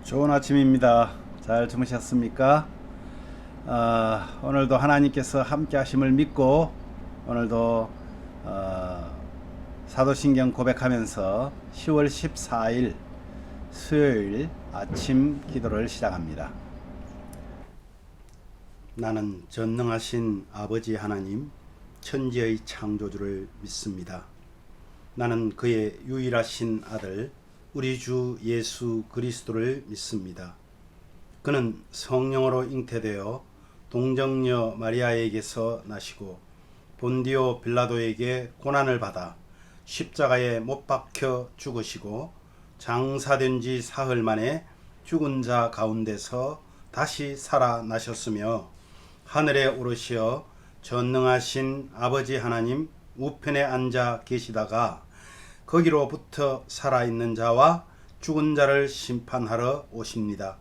좋은 아침입니다. 잘 주무셨습니까? 오늘도 하나님께서 함께 하심을 믿고 오늘도 사도신경 고백하면서 10월 14일 수요일 아침 기도를 시작합니다. 나는 전능하신 아버지 하나님 천지의 창조주를 믿습니다. 나는 그의 유일하신 아들 우리 주 예수 그리스도를 믿습니다. 그는 성령으로 잉태되어 동정녀 마리아에게서 나시고 본디오 빌라도에게 고난을 받아 십자가에 못 박혀 죽으시고 장사된 지 사흘 만에 죽은 자 가운데서 다시 살아나셨으며 하늘에 오르시어 전능하신 아버지 하나님 우편에 앉아 계시다가 거기로부터 살아있는 자와 죽은 자를 심판하러 오십니다.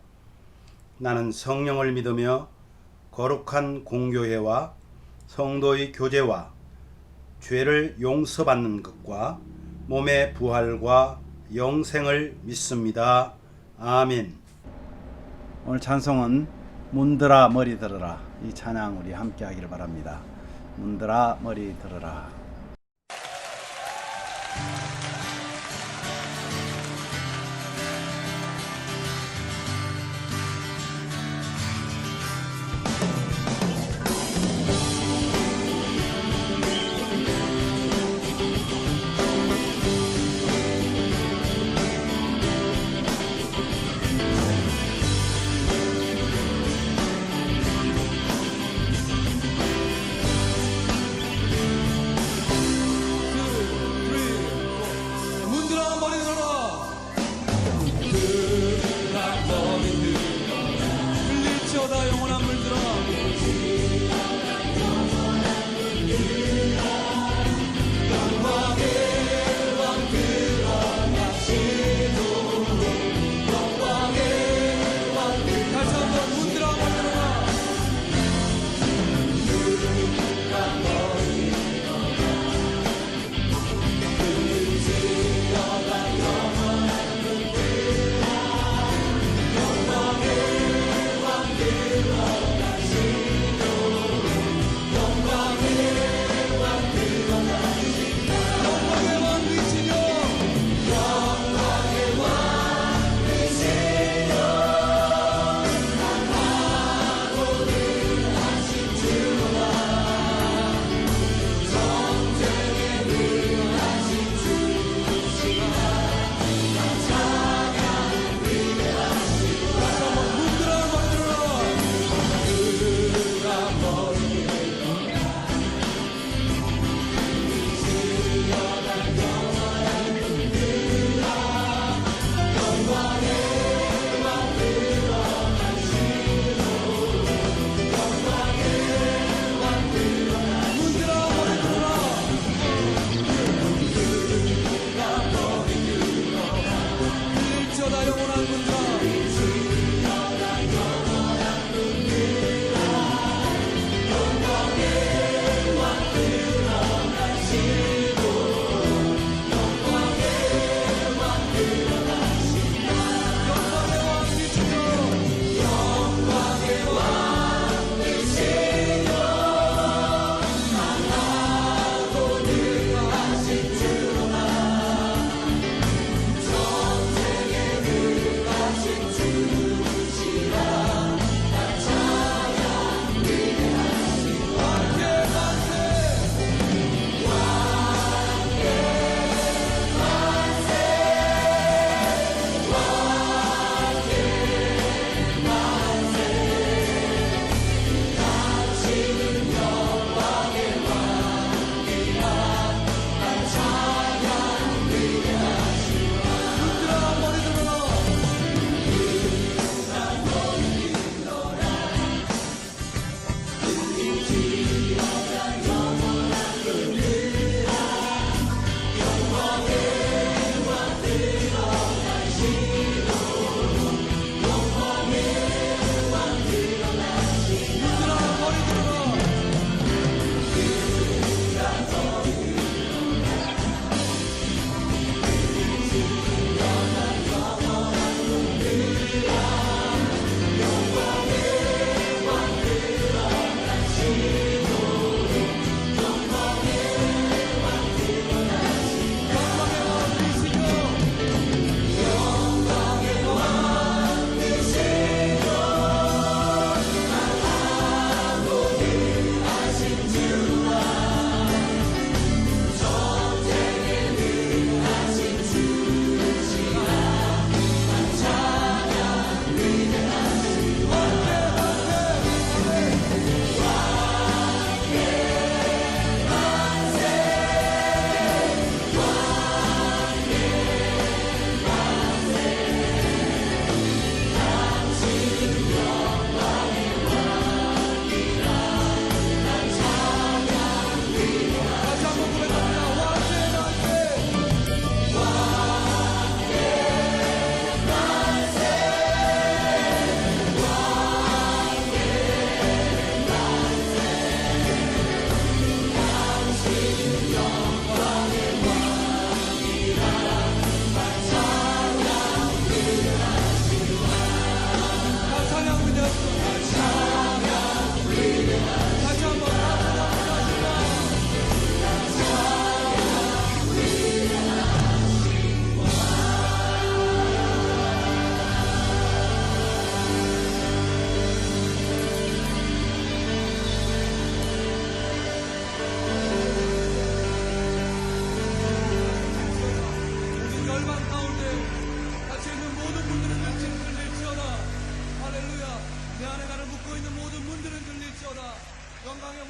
나는 성령을 믿으며 거룩한 공교회와 성도의 교제와 죄를 용서받는 것과 몸의 부활과 영생을 믿습니다. 아멘. 오늘 찬송은 문들아 머리 들어라, 이 찬양 우리 함께 하기를 바랍니다. 문들아 머리 들어라.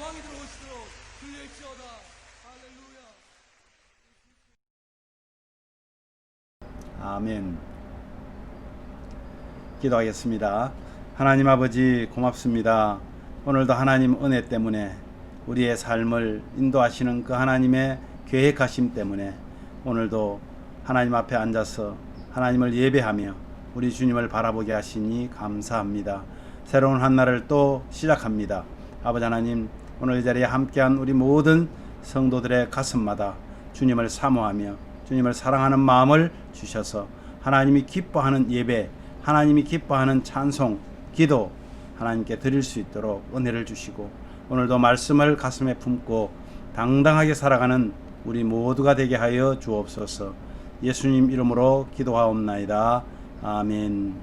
왕이 들어오시도록 들릴지어다. 할렐루야. 아멘. 기도하겠습니다. 하나님 아버지 고맙습니다. 오늘도 하나님 은혜 때문에 우리의 삶을 인도하시는 그 하나님의 계획하심 때문에 오늘도 하나님 앞에 앉아서 하나님을 예배하며 우리 주님을 바라보게 하시니 감사합니다. 새로운 한 날을 또 시작합니다. 아버지 하나님, 오늘 이 자리에 함께한 우리 모든 성도들의 가슴마다 주님을 사모하며 주님을 사랑하는 마음을 주셔서 하나님이 기뻐하는 예배, 하나님이 기뻐하는 찬송, 기도 하나님께 드릴 수 있도록 은혜를 주시고 오늘도 말씀을 가슴에 품고 당당하게 살아가는 우리 모두가 되게 하여 주옵소서. 예수님 이름으로 기도하옵나이다. 아멘.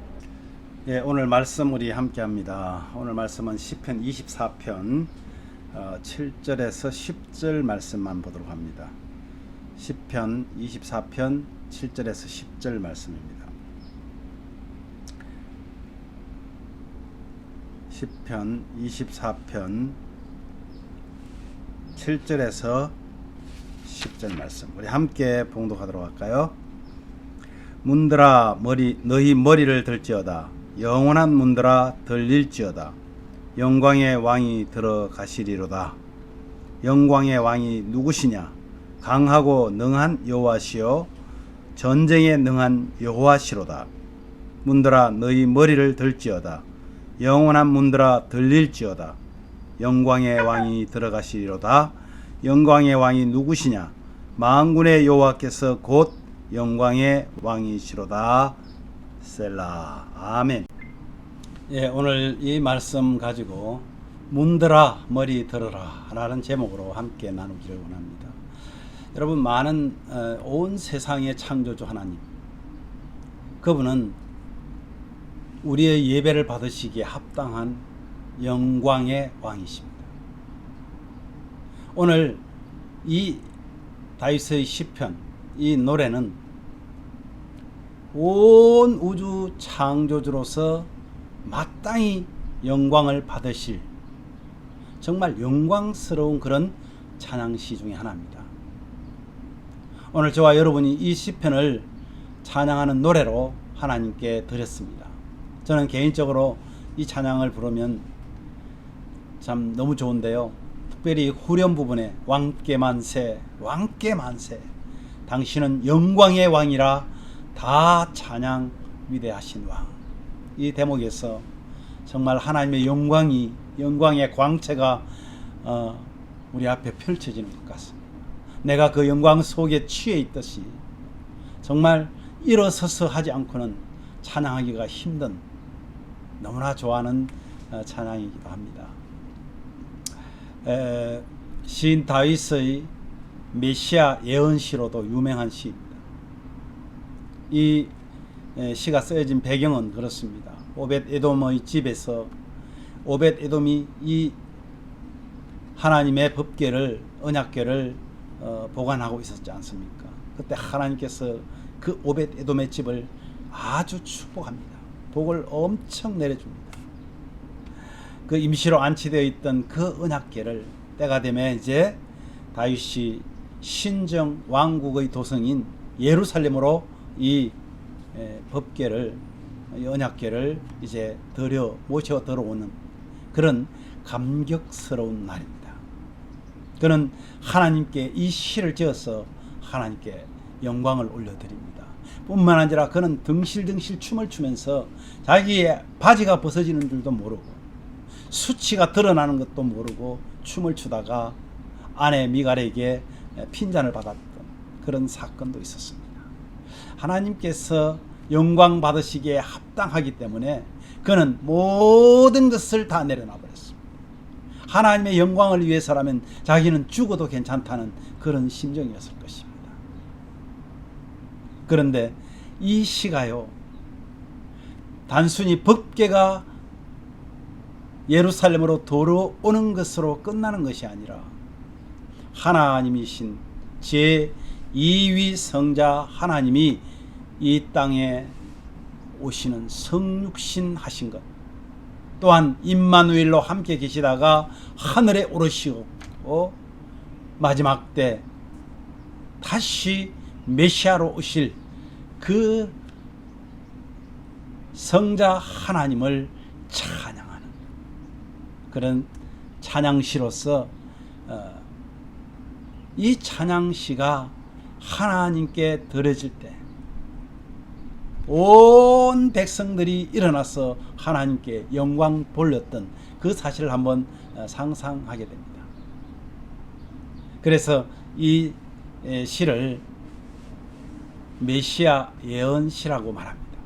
예, 오늘 말씀 우리 함께합니다. 오늘 말씀은 시편 24편 7절에서 10절 말씀만 보도록 합니다. 시편 24편 7절에서 10절 말씀입니다. 시편 24편 7절에서 10절 말씀 우리 함께 봉독하도록 할까요? 문들아 너희 머리를 들지어다. 영원한 문들아 들릴지어다. 영광의 왕이 들어가시리로다. 영광의 왕이 누구시냐? 강하고 능한 여호와시요 전쟁에 능한 여호와시로다. 문들아 너희 머리를 들지어다. 영원한 문들아 들릴지어다. 영광의 왕이 들어가시리로다. 영광의 왕이 누구시냐? 만군의 여호와께서 곧 영광의 왕이시로다. 셀라. 아멘. 예, 오늘 이 말씀 가지고 문들아 머리 들어라 라는 제목으로 함께 나누기를 원합니다. 여러분, 많은 온 세상의 창조주 하나님, 그분은 우리의 예배를 받으시기에 합당한 영광의 왕이십니다. 오늘 이 다윗의 시편, 이 노래는 온 우주 창조주로서 마땅히 영광을 받으실 정말 영광스러운 그런 찬양시 중에 하나입니다. 오늘 저와 여러분이 이 시편을 찬양하는 노래로 하나님께 드렸습니다. 저는 개인적으로 이 찬양을 부르면 참 너무 좋은데요. 특별히 후렴 부분에 왕께 만세, 왕께 만세, 당신은 영광의 왕이라 다 찬양 위대하신 왕. 이 대목에서 정말 하나님의 영광의 광채가 우리 앞에 펼쳐지는 것 같습니다. 내가 그 영광 속에 취해 있듯이 정말 일어서서 하지 않고는 찬양하기가 힘든, 너무나 좋아하는 찬양이기도 합니다. 시인 다윗의 메시아 예언시로도 유명한 시입니다. 이 시가 쓰여진 배경은 그렇습니다. 오벳 에돔의 집에서 오벳 에돔이 이 하나님의 법궤를, 언약궤를 보관하고 있었지 않습니까? 그때 하나님께서 그 오벳 에돔의 집을 아주 축복합니다. 복을 엄청 내려줍니다. 그 임시로 안치되어 있던 그 언약궤를 때가 되면 이제 다윗이 신정 왕국의 도성인 예루살렘으로 이 법궤를, 이 언약궤를 이제 모셔 들어오는 그런 감격스러운 날입니다. 그는 하나님께 이 시를 지어서 하나님께 영광을 올려드립니다. 뿐만 아니라 그는 덩실덩실 춤을 추면서 자기의 바지가 벗어지는 줄도 모르고 수치가 드러나는 것도 모르고 춤을 추다가 아내 미갈에게 핀잔을 받았던 그런 사건도 있었습니다. 하나님께서 영광 받으시기에 합당하기 때문에 그는 모든 것을 다 내려놔 버렸습니다. 하나님의 영광을 위해서라면 자기는 죽어도 괜찮다는 그런 심정이었을 것입니다. 그런데 이 시가요, 단순히 법궤가 예루살렘으로 돌아오는 것으로 끝나는 것이 아니라 하나님이신 제2위 성자 하나님이 이 땅에 오시는 성육신 하신 것, 또한 임마누엘로 함께 계시다가 하늘에 오르시고 마지막 때 다시 메시아로 오실 그 성자 하나님을 찬양하는 그런 찬양시로서 이 찬양시가 하나님께 드려질 때 온 백성들이 일어나서 하나님께 영광 돌렸던 그 사실을 한번 상상하게 됩니다. 그래서 이 시를 메시아 예언시라고 말합니다.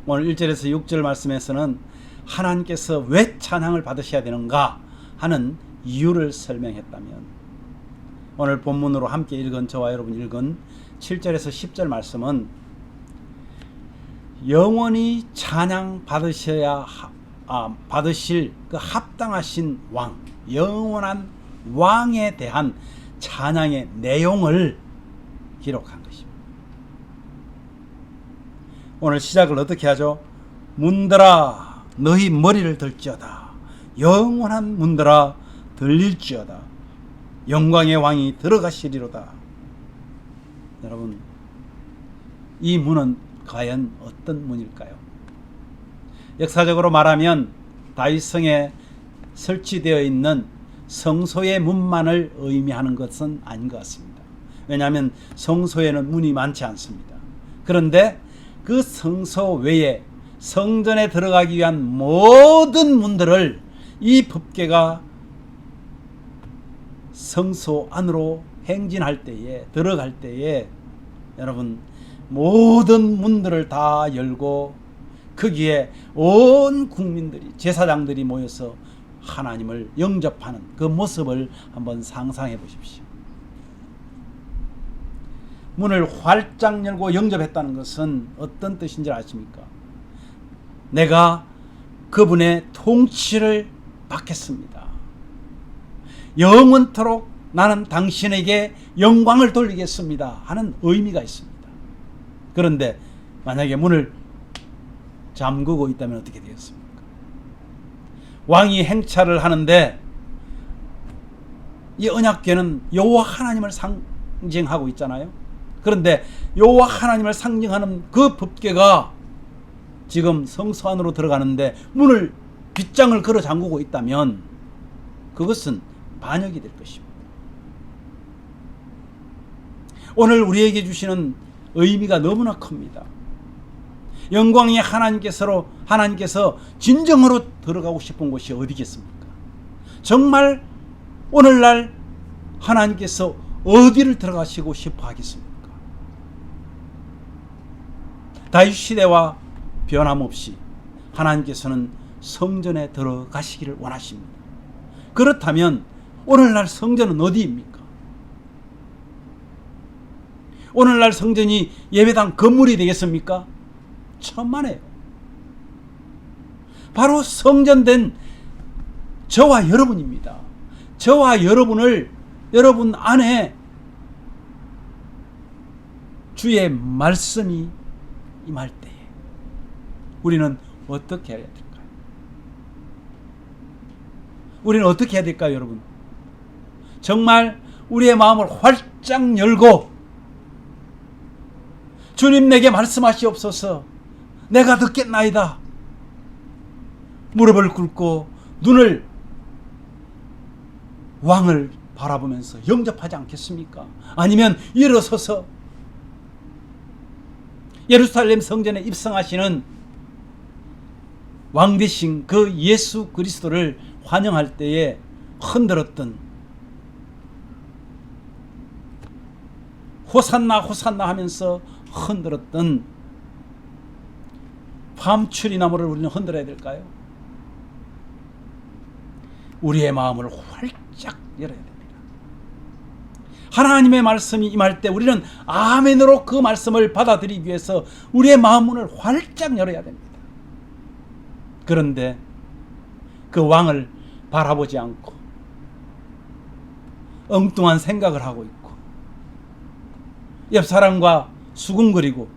오늘 1절에서 6절 말씀에서는 하나님께서 왜 찬양을 받으셔야 되는가 하는 이유를 설명했다면, 오늘 본문으로 함께 읽은 저와 여러분 읽은 7절에서 10절 말씀은 영원히 찬양 받으실 그 합당하신 왕, 영원한 왕에 대한 찬양의 내용을 기록한 것입니다. 오늘 시작을 어떻게 하죠? 문들아 너희 머리를 들지어다. 영원한 문들아 들릴지어다. 영광의 왕이 들어가시리로다. 여러분, 이 문은 과연 어떤 문일까요? 역사적으로 말하면 다윗성에 설치되어 있는 성소의 문만을 의미하는 것은 아닌 것 같습니다. 왜냐하면 성소에는 문이 많지 않습니다. 그런데 그 성소 외에 성전에 들어가기 위한 모든 문들을 이 법궤가 성소 안으로 행진할 때에, 들어갈 때에 여러분 모든 문들을 다 열고 거기에 온 국민들이, 제사장들이 모여서 하나님을 영접하는 그 모습을 한번 상상해 보십시오. 문을 활짝 열고 영접했다는 것은 어떤 뜻인지 아십니까? 내가 그분의 통치를 받겠습니다. 영원토록 나는 당신에게 영광을 돌리겠습니다 하는 의미가 있습니다. 그런데 만약에 문을 잠그고 있다면 어떻게 되겠습니까? 왕이 행차를 하는데 이 언약궤는 여호와 하나님을 상징하고 있잖아요. 그런데 여호와 하나님을 상징하는 그 법궤가 지금 성소 안으로 들어가는데 문을 빗장을 걸어 잠그고 있다면 그것은 반역이 될 것입니다. 오늘 우리에게 주시는 의미가 너무나 큽니다. 영광의 하나님께서 진정으로 들어가고 싶은 곳이 어디겠습니까? 정말 오늘날 하나님께서 어디를 들어가시고 싶어 하겠습니까? 다윗 시대와 변함없이 하나님께서는 성전에 들어가시기를 원하십니다. 그렇다면 오늘날 성전은 어디입니까? 오늘날 성전이 예배당 건물이 되겠습니까? 천만에요. 바로 성전된 저와 여러분입니다. 저와 여러분을 여러분 안에 주의 말씀이 임할 때에 우리는 어떻게 해야 될까요? 우리는 어떻게 해야 될까요, 여러분? 정말 우리의 마음을 활짝 열고 주님 내게 말씀하시옵소서, 내가 듣겠나이다. 무릎을 꿇고 눈을 왕을 바라보면서 영접하지 않겠습니까? 아니면 일어서서 예루살렘 성전에 입성하시는 왕 되신 그 예수 그리스도를 환영할 때에 흔들었던 호산나 호산나 하면서 흔들었던 밤추리 나무를 우리는 흔들어야 될까요? 우리의 마음을 활짝 열어야 됩니다. 하나님의 말씀이 임할 때 우리는 아멘으로 그 말씀을 받아들이기 위해서 우리의 마음 문을 활짝 열어야 됩니다. 그런데 그 왕을 바라보지 않고 엉뚱한 생각을 하고 있고 옆 사람과 수군거리고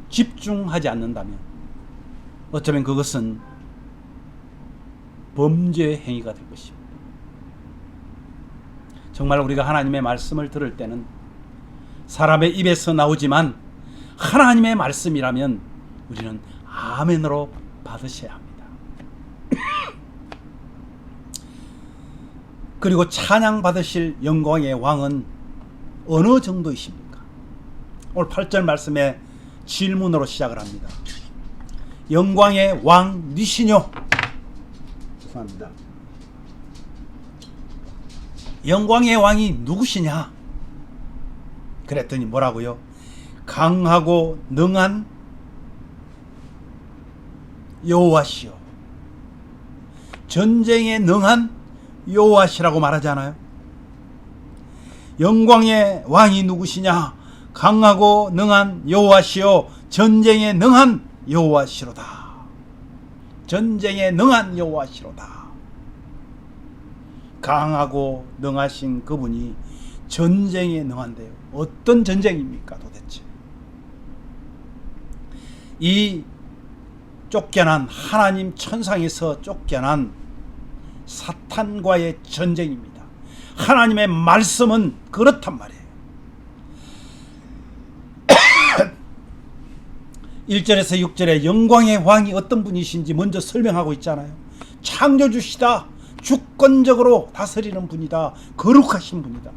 집중하지 않는다면 어쩌면 그것은 범죄 행위가 될 것입니다. 정말 우리가 하나님의 말씀을 들을 때는 사람의 입에서 나오지만 하나님의 말씀이라면 우리는 아멘으로 받으셔야 합니다. 그리고 찬양 받으실 영광의 왕은 어느 정도이십니까? 오늘 8절 말씀에 질문으로 시작을 합니다. 영광의 왕 니시뇨? 죄송합니다. 영광의 왕이 누구시냐? 그랬더니 뭐라고요? 강하고 능한 여호와시요. 전쟁에 능한 여호와시라고 말하잖아요. 영광의 왕이 누구시냐? 강하고 능한 여호와시요. 전쟁에 능한 여호와시로다. 전쟁에 능한 여호와시로다. 강하고 능하신 그분이 전쟁에 능한데요. 어떤 전쟁입니까 도대체? 이 쫓겨난 하나님 천상에서 쫓겨난 사탄과의 전쟁입니다. 하나님의 말씀은 그렇단 말이에요. 1절에서 6절에 영광의 왕이 어떤 분이신지 먼저 설명하고 있잖아요. 창조주시다. 주권적으로 다스리는 분이다. 거룩하신 분이다.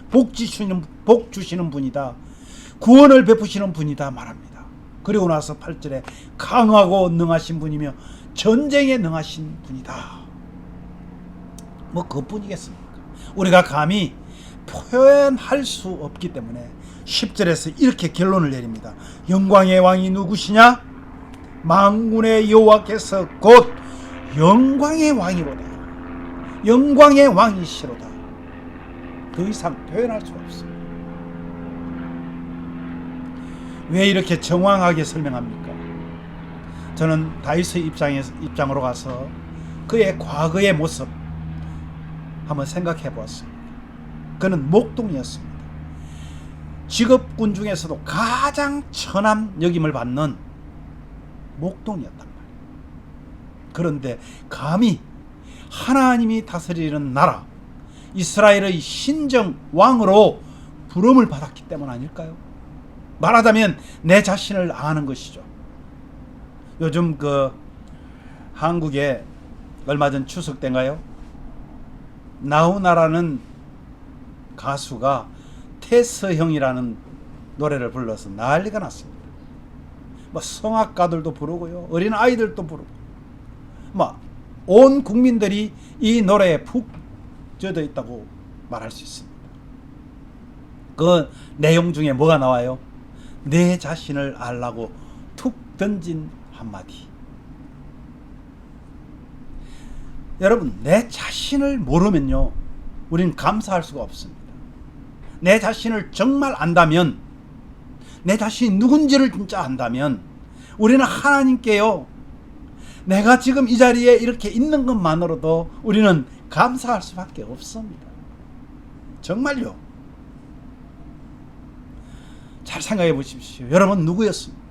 복 주시는 분이다. 구원을 베푸시는 분이다 말합니다. 그리고 나서 8절에 강하고 능하신 분이며 전쟁에 능하신 분이다. 뭐 그뿐이겠습니까? 우리가 감히 표현할 수 없기 때문에 10절에서 이렇게 결론을 내립니다. 영광의 왕이 누구시냐? 만군의 여호와께서 곧 영광의 왕이로다. 영광의 왕이시로다. 더 이상 표현할 수가 없습니다. 왜 이렇게 정황하게 설명합니까? 저는 다윗의 입장으로 가서 그의 과거의 모습 한번 생각해 보았습니다. 그는 목동이었습니다. 직업군 중에서도 가장 천한 여김을 받는 목동이었단 말이에요. 그런데 감히 하나님이 다스리는 나라 이스라엘의 신정 왕으로 부름을 받았기 때문 아닐까요? 말하자면 내 자신을 아는 것이죠. 요즘 한국에 얼마 전 추석 때인가요? 나훈아라는 가수가 태서형이라는 노래를 불러서 난리가 났습니다. 뭐 성악가들도 부르고요, 어린 아이들도 부르고, 온 국민들이 이 노래에 푹 젖어 있다고 말할 수 있습니다. 그 내용 중에 뭐가 나와요? 내 자신을 알라고 툭 던진 한마디. 여러분, 내 자신을 모르면요, 우리는 감사할 수가 없습니다. 내 자신을 정말 안다면, 내 자신이 누군지를 진짜 안다면 우리는 하나님께요, 내가 지금 이 자리에 이렇게 있는 것만으로도 우리는 감사할 수밖에 없습니다. 정말요. 잘 생각해 보십시오. 여러분 누구였습니까?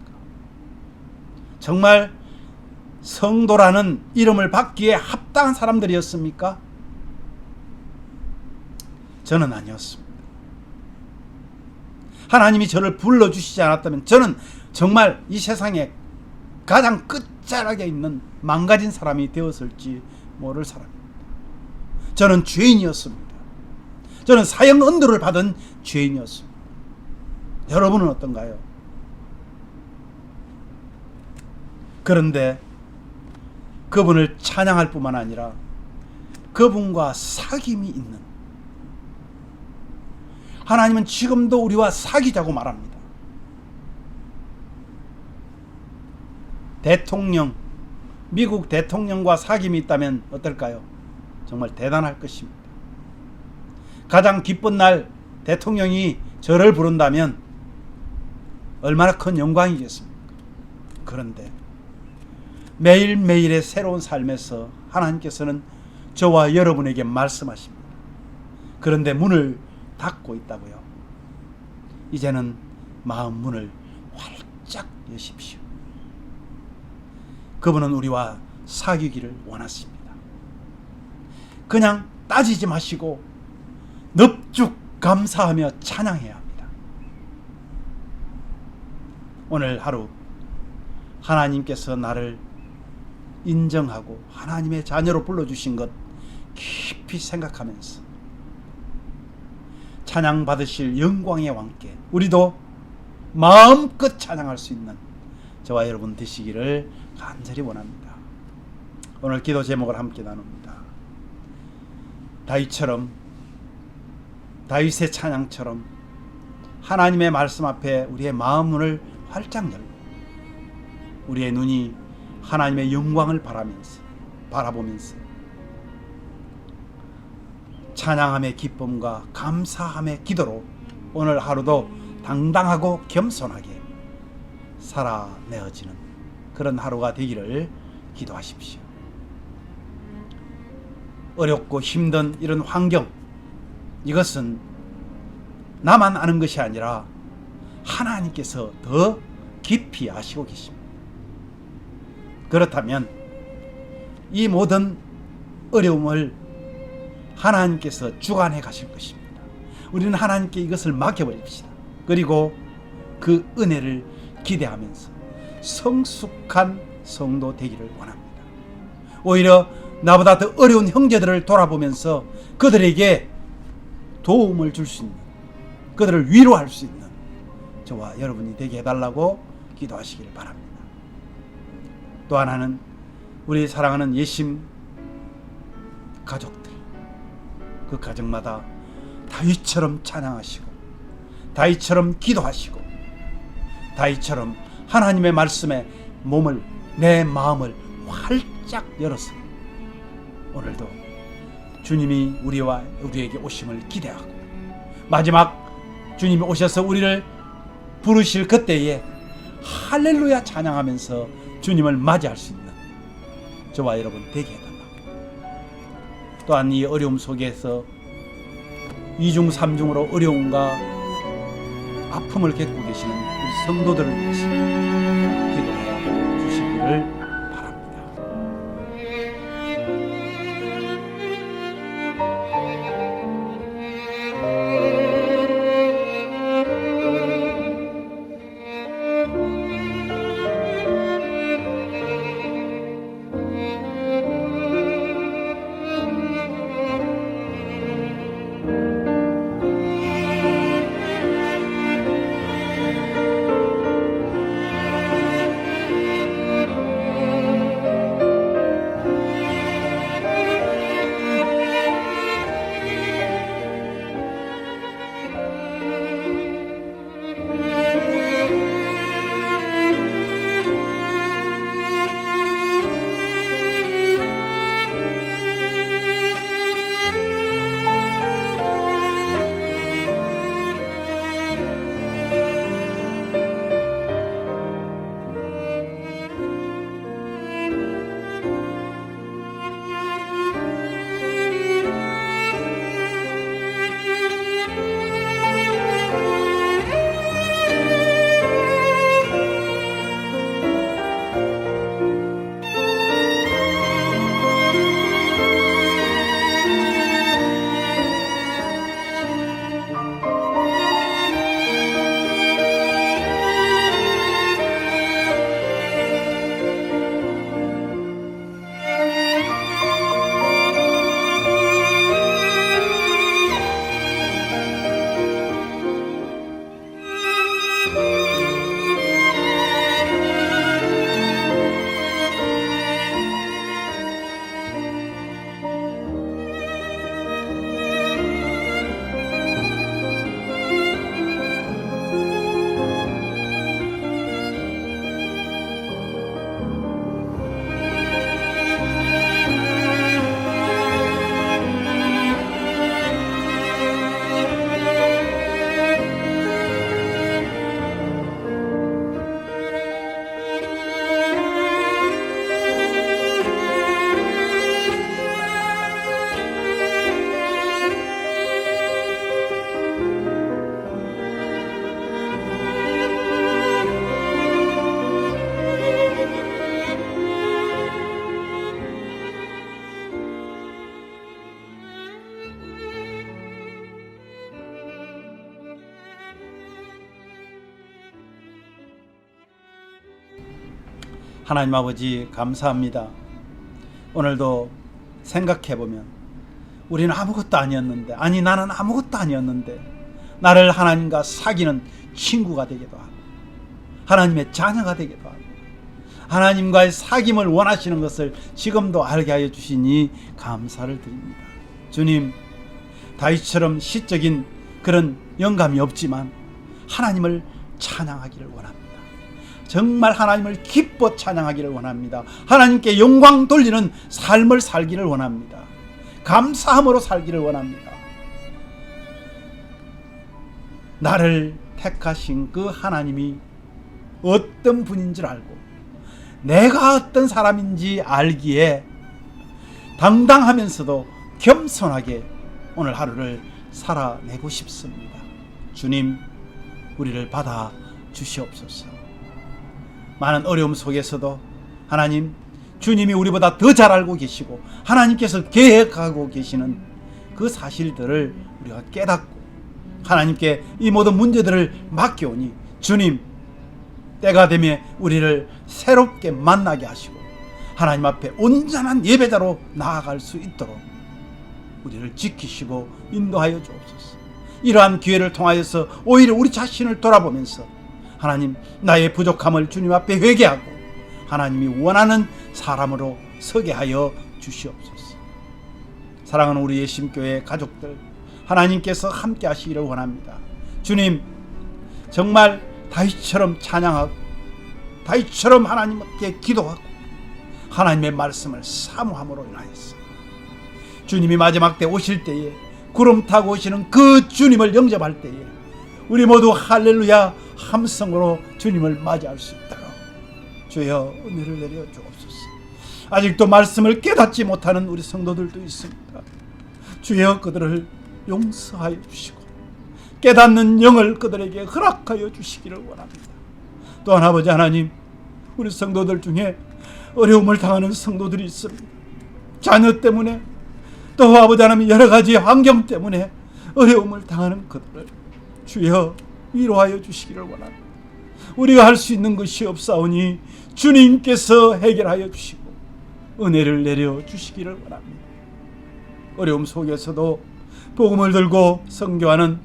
정말 성도라는 이름을 받기에 합당한 사람들이었습니까? 저는 아니었습니다. 하나님이 저를 불러주시지 않았다면 저는 정말 이 세상에 가장 끝자락에 있는 망가진 사람이 되었을지 모를 사람입니다. 저는 죄인이었습니다. 저는 사형 언도를 받은 죄인이었습니다. 여러분은 어떤가요? 그런데 그분을 찬양할 뿐만 아니라 그분과 사귐이 있는, 하나님은 지금도 우리와 사귀자고 말합니다. 대통령, 미국 대통령과 사귐이 있다면 어떨까요? 정말 대단할 것입니다. 가장 기쁜 날 대통령이 저를 부른다면 얼마나 큰 영광이겠습니까? 그런데 매일매일의 새로운 삶에서 하나님께서는 저와 여러분에게 말씀하십니다. 그런데 문을 닫고 있다고요. 이제는 마음 문을 활짝 여십시오. 그분은 우리와 사귀기를 원하십니다. 그냥 따지지 마시고 넙죽 감사하며 찬양해야 합니다. 오늘 하루 하나님께서 나를 인정하고 하나님의 자녀로 불러주신 것 깊이 생각하면서 찬양 받으실 영광의 왕께 우리도 마음껏 찬양할 수 있는 저와 여러분 되시기를 간절히 원합니다. 오늘 기도 제목을 함께 나눕니다. 다윗의 찬양처럼 하나님의 말씀 앞에 우리의 마음 문을 활짝 열고 우리의 눈이 하나님의 영광을 바라보면서 찬양함의 기쁨과 감사함의 기도로 오늘 하루도 당당하고 겸손하게 살아내어지는 그런 하루가 되기를 기도하십시오. 어렵고 힘든 이런 환경, 이것은 나만 아는 것이 아니라 하나님께서 더 깊이 아시고 계십니다. 그렇다면 이 모든 어려움을 하나님께서 주관해 가실 것입니다. 우리는 하나님께 이것을 맡겨버립시다. 그리고 그 은혜를 기대하면서 성숙한 성도 되기를 원합니다. 오히려 나보다 더 어려운 형제들을 돌아보면서 그들에게 도움을 줄 수 있는, 그들을 위로할 수 있는 저와 여러분이 되게 해달라고 기도하시기를 바랍니다. 또 하나는 우리 사랑하는 예심 가족들, 그 가정마다 다윗처럼 찬양하시고 다윗처럼 기도하시고 다윗처럼 하나님의 말씀에 내 마음을 활짝 열어서 오늘도 주님이 우리에게 오심을 기대하고 마지막 주님이 오셔서 우리를 부르실 그때에 할렐루야 찬양하면서 주님을 맞이할 수 있는 저와 여러분 되게 해달라고. 또한 이 어려움 속에서 이중 삼중으로 어려움과 아픔을 겪고 계시는 우리 성도들을 위해서 기도해 주시기를 바랍니다. 하나님 아버지 감사합니다. 오늘도 생각해보면 우리는 아무것도 아니었는데, 아니 나는 아무것도 아니었는데 나를 하나님과 사귀는 친구가 되기도 하고 하나님의 자녀가 되기도 하고 하나님과의 사귐을 원하시는 것을 지금도 알게 하여 주시니 감사를 드립니다. 주님, 다윗처럼 시적인 그런 영감이 없지만 하나님을 찬양하기를 원합니다. 정말 하나님을 기뻐 찬양하기를 원합니다. 하나님께 영광 돌리는 삶을 살기를 원합니다. 감사함으로 살기를 원합니다. 나를 택하신 그 하나님이 어떤 분인 줄 알고 내가 어떤 사람인지 알기에 당당하면서도 겸손하게 오늘 하루를 살아내고 싶습니다. 주님, 우리를 받아 주시옵소서. 많은 어려움 속에서도 하나님, 주님이 우리보다 더 잘 알고 계시고 하나님께서 계획하고 계시는 그 사실들을 우리가 깨닫고 하나님께 이 모든 문제들을 맡겨오니 주님, 때가 되면 우리를 새롭게 만나게 하시고 하나님 앞에 온전한 예배자로 나아갈 수 있도록 우리를 지키시고 인도하여 주옵소서. 이러한 기회를 통하여서 오히려 우리 자신을 돌아보면서 하나님, 나의 부족함을 주님 앞에 회개하고 하나님이 원하는 사람으로 서게 하여 주시옵소서. 사랑하는 우리 예심교회 가족들, 하나님께서 함께 하시기를 원합니다. 주님, 정말 다윗처럼 찬양하고 다윗처럼 하나님께 기도하고 하나님의 말씀을 사모함으로 인하여서 주님이 마지막 때 오실 때에 구름 타고 오시는 그 주님을 영접할 때에 우리 모두 할렐루야 함성으로 주님을 맞이할 수 있도록 주여 은혜를 내려 주옵소서. 아직도 말씀을 깨닫지 못하는 우리 성도들도 있습니다. 주여 그들을 용서하여 주시고 깨닫는 영을 그들에게 허락하여 주시기를 원합니다. 또한 아버지 하나님, 우리 성도들 중에 어려움을 당하는 성도들이 있습니다. 자녀 때문에 또 아버지 하나님 여러 가지 환경 때문에 어려움을 당하는 그들을 주여 위로하여 주시기를 원합니다. 우리가 할 수 있는 것이 없사오니 주님께서 해결하여 주시고 은혜를 내려 주시기를 원합니다. 어려움 속에서도 복음을 들고 선교하는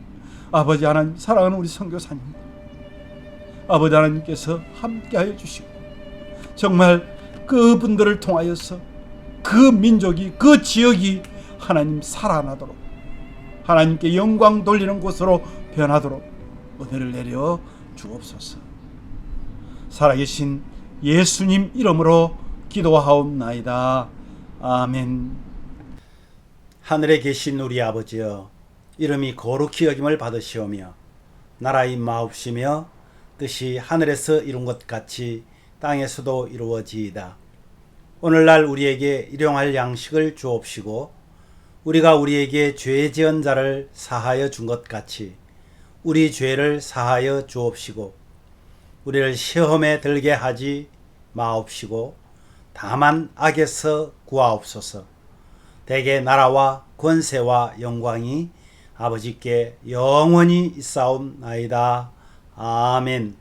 아버지 하나님, 사랑하는 우리 선교사님, 아버지 하나님께서 함께하여 주시고 정말 그분들을 통하여서 그 민족이, 그 지역이 하나님 살아나도록 하나님께 영광 돌리는 곳으로 변하도록 은혜를 내려 주옵소서. 살아계신 예수님 이름으로 기도하옵나이다. 아멘. 하늘에 계신 우리 아버지여, 이름이 거룩히 여김을 받으시오며 나라의 마옵시며 뜻이 하늘에서 이룬 것 같이 땅에서도 이루어지이다. 오늘날 우리에게 일용할 양식을 주옵시고 우리가 우리에게 죄 지은 자를 사하여 준 것 같이 우리 죄를 사하여 주옵시고 우리를 시험에 들게 하지 마옵시고 다만 악에서 구하옵소서. 대개 나라와 권세와 영광이 아버지께 영원히 있사옵나이다. 아멘.